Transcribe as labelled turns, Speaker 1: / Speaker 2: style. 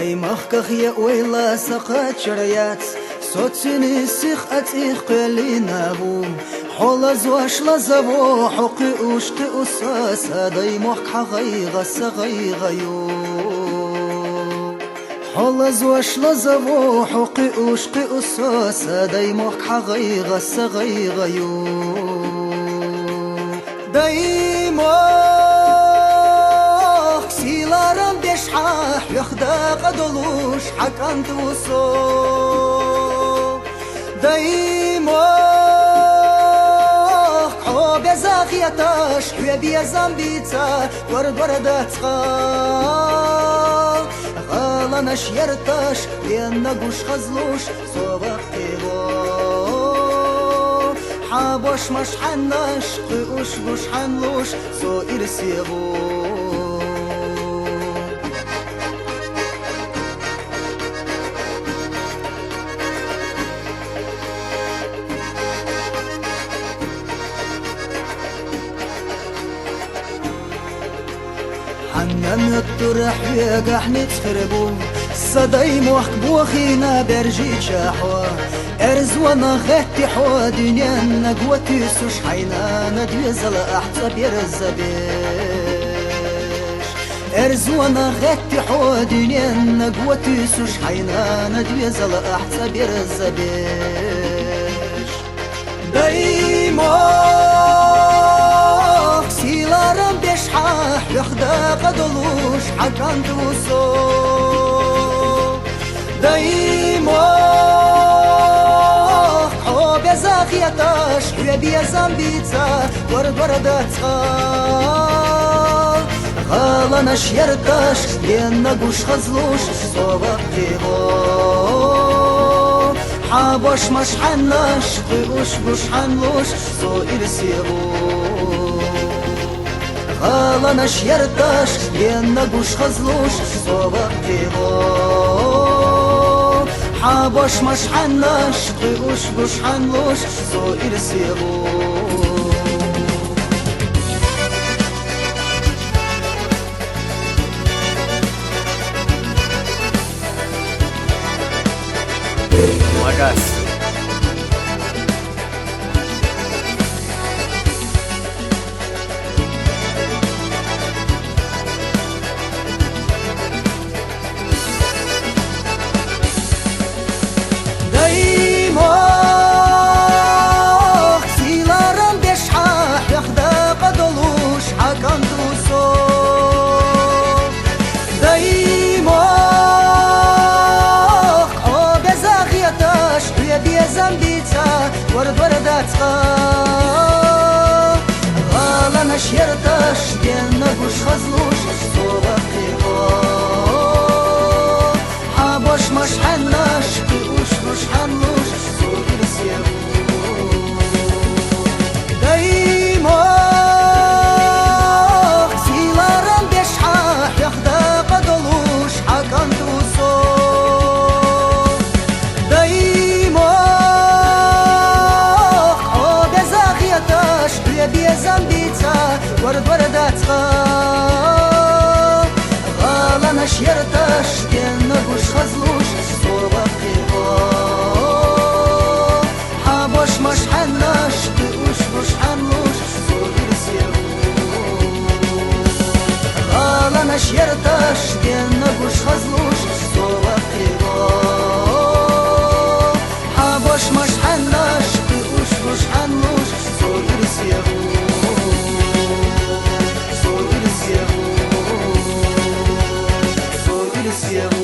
Speaker 1: داي مخكخ يا ويلا سقط شريات صوتني سيخ أتيخ قلينا بو حولز واش لزبو حقي أشقي أساسا داي مخك حغي غس غي غيو حولز واش لزبو حقي أشقي أساسا داي مخك حغي غس غي غيو داي مخ سيلارم بشحاح يخدا قدلوش حكان توصو داي مخ حوب يزاخيتاش حوب يزنبيتا ورد ورداتخا غالانش يرتاش ينقوش خزلوش صوبك تيبو حابوش مش حناش قيوش بوش حنلوش سو إرسيبو حنم الطرح ويقح نتخربو صداي موحك بوخينا برجي شاحوا أرز ونغتي حوا دنيا نقوتي سوش حينا ندوزل أحتى بيرزبيش أرز ونغتي حوا دنيا نقوتي سوش حينا ندوزل أحتى بيرزبيش دايما سيلارم بشحاح يخدا قدلوش حكان توصو دايما حوب يزاخيتاش حوب يزنبيتا ورد ورداتها غالانش يرتاش ينقوش خزلوش صوبك تيبو حابوش مش حناش قيوش بوش حنلوش سو إرسيبو غالانش يرتاش ينقوش خزلوش صوبك تيبو حابوش مش حناش قيوش بوش حنلوش سو إرسيبو
Speaker 2: Magas. ورد ورداتها غالانش يرتاش ينقوش خزلوش صوبك تيبو حابوش مش حناش قيوش بوش حنلوش سو إرسيبو دايما سيلارم بشحاح يخدا قدلوش حكان توصو بيزنبيتا ورد ورداتها غالانش يرتاش ينقوش خزلوش صوبك تيبو حابوش مش حناش قيوش بوش حنلوش سو إرسيبو غالانش يرتاش ينقوش خزلوش صوبك تيبو حابوش مش حناش قيوش بوش حنلوش سو إرسيبو So